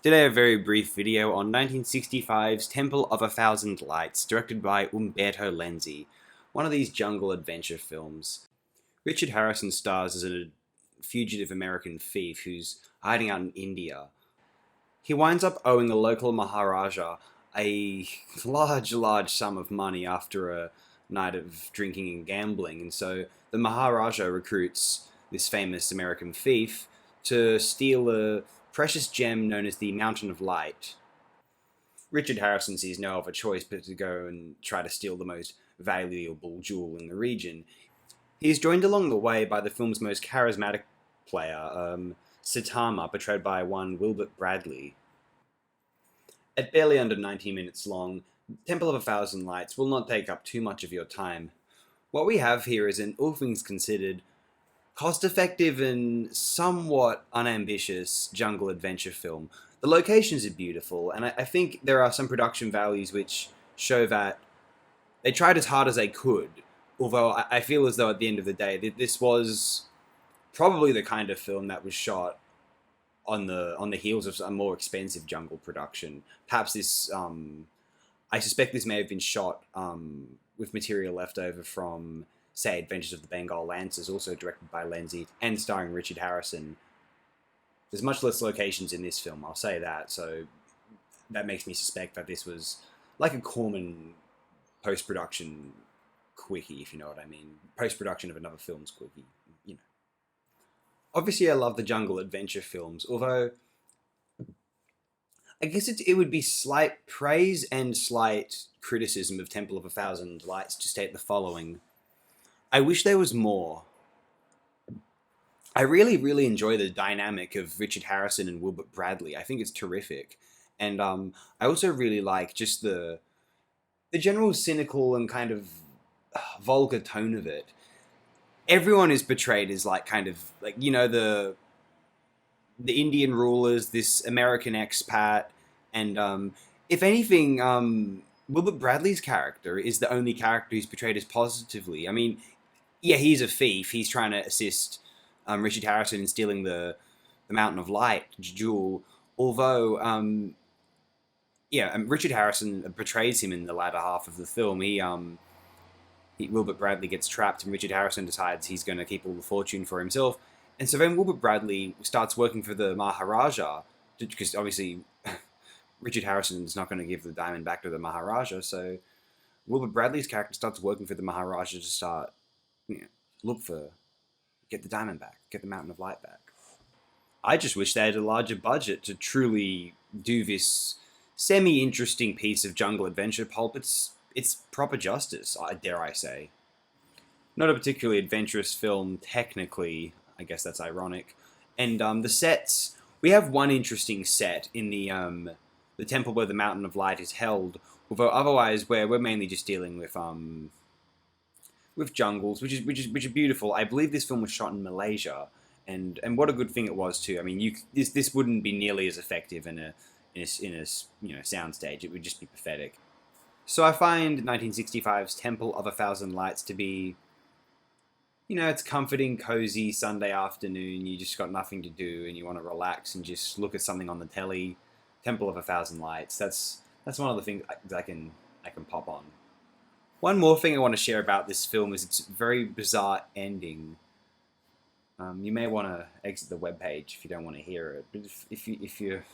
Today, a very brief video on 1965's Temple of a Thousand Lights, directed by Umberto Lenzi, one of these jungle adventure films. Richard Harrison stars as a fugitive American thief who's hiding out in India. He winds up owing the local Maharaja a large sum of money after a night of drinking and gambling, and so the Maharaja recruits this famous American thief to steal a precious gem known as the Mountain of Light. Richard Harrison sees no other choice but to go and try to steal the most valuable jewel in the region. He is joined along the way by the film's most charismatic player, Saitama, portrayed by one Wilbert Bradley. At barely under 90 minutes long, Temple of a Thousand Lights will not take up too much of your time. What we have here is an, all things considered, cost-effective and somewhat unambitious jungle adventure film. The locations are beautiful, and I think there are some production values which show that they tried as hard as they could. Although I feel as though at the end of the day, this was probably the kind of film that was shot on the heels of a more expensive jungle production. Perhaps this, I suspect this may have been shot with material left over from, say, Adventures of the Bengal Lancers, also directed by Lenzi and starring Richard Harrison. There's much less locations in this film, I'll say that, so that makes me suspect that this was like a Corman post-production quickie, if you know what I mean. Post-production of another film's quickie, you know. Obviously, I love the jungle adventure films, although I guess it would be slight praise and slight criticism of Temple of a Thousand Lights to state the following. I wish there was more. I really enjoy the dynamic of Richard Harrison and Wilbert Bradley. I think it's terrific. And I also really like just the general cynical and kind of vulgar tone of it. Everyone is portrayed as like kind of like, you know, the Indian rulers, this American expat, and if anything, Wilbert Bradley's character is the only character who's portrayed as positively. I mean, yeah, he's a thief. He's trying to assist Richard Harrison in stealing the Mountain of Light jewel. Although, Richard Harrison portrays him in the latter half of the film. Wilbert Bradley gets trapped, and Richard Harrison decides he's going to keep all the fortune for himself. And so then Wilbert Bradley starts working for the Maharaja, because obviously Richard Harrison is not going to give the diamond back to the Maharaja. So Wilbert Bradley's character starts working for the Maharaja to start, get the diamond back, get the Mountain of Light back. I just wish they had a larger budget to truly do this semi-interesting piece of jungle adventure pulp. It's proper justice, dare I say. Not a particularly adventurous film, technically. I guess that's ironic. And the sets, we have one interesting set in the temple where the Mountain of Light is held. Although otherwise, we're mainly just dealing with jungles, which are beautiful. I believe this film was shot in Malaysia, and what a good thing it was too. I mean, this wouldn't be nearly as effective in a soundstage. It would just be pathetic. So I find 1965's Temple of a Thousand Lights to be, it's comforting, cozy Sunday afternoon. You just got nothing to do and you want to relax and just look at something on the telly. Temple of a Thousand Lights. That's one of the things I can pop on. One more thing I want to share about this film is its very bizarre ending. You may want to exit the webpage if you don't want to hear it, but if you're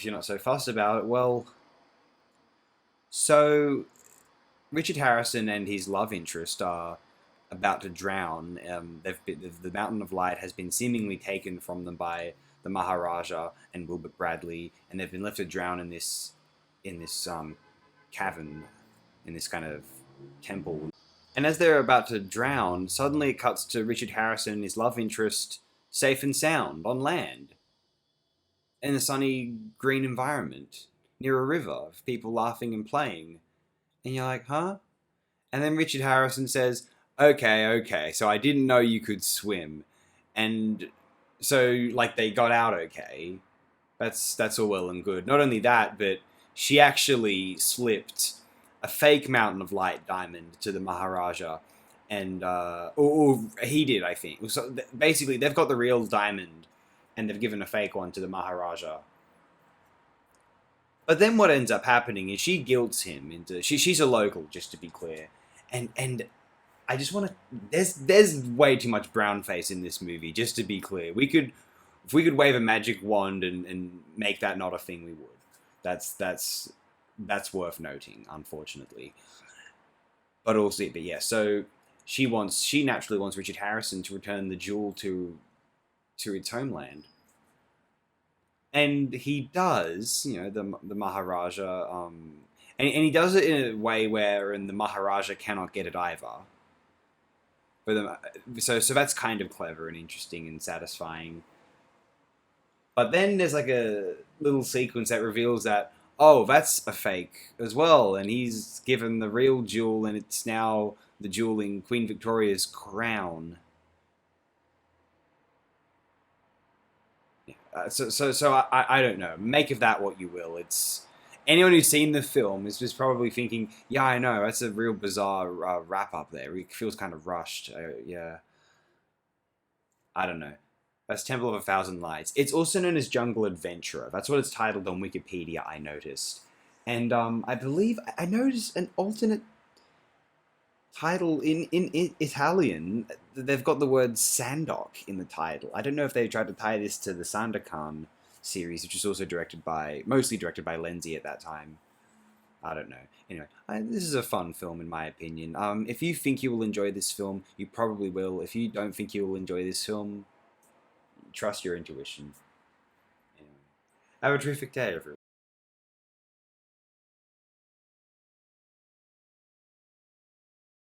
not so fussed about it, well. So, Richard Harrison and his love interest are about to drown. The Mountain of Light has been seemingly taken from them by the Maharaja and Wilbert Bradley, and they've been left to drown in this cavern, in this kind of temple. And as they're about to drown, suddenly it cuts to Richard Harrison and his love interest safe and sound on land, in a sunny green environment, near a river, of people laughing and playing. And you're like, huh? And then Richard Harrison says, okay, so I didn't know you could swim. And so, like, they got out okay. That's all well and good. Not only that, but she actually slipped a fake Mountain of Light diamond to the Maharaja. And, or he did, I think. So basically, they've got the real diamond, and they've given a fake one to the Maharaja. But then what ends up happening is she guilts him into she's a local, just to be clear, and I just want to. There's way too much brown face in this movie. Just to be clear, we could if we could wave a magic wand and make that not a thing, we would. That's worth noting, unfortunately. But yeah, so she naturally wants Richard Harrison to return the jewel to its homeland, and he does. You know, the Maharaja, and he does it in a way where and the Maharaja cannot get it either. But so that's kind of clever and interesting and satisfying. But then there's like a little sequence that reveals that oh, that's a fake as well, and he's given the real jewel, and it's now the jewel in Queen Victoria's crown. Yeah. I don't know. Make of that what you will. It's anyone who's seen the film is just probably thinking, yeah, I know that's a real bizarre wrap up there. It feels kind of rushed. Yeah, I don't know. That's Temple of a Thousand Lights. It's also known as Jungle Adventurer. That's what it's titled on Wikipedia, I noticed. And I believe I noticed an alternate title in Italian. They've got the word Sandok in the title. I don't know if they tried to tie this to the Sandokan series, which was also mostly directed by Lenzi at that time. I don't know. Anyway, this is a fun film in my opinion. If you think you will enjoy this film, you probably will. If you don't think you will enjoy this film, trust your intuition. Anyway, have a terrific day, everyone.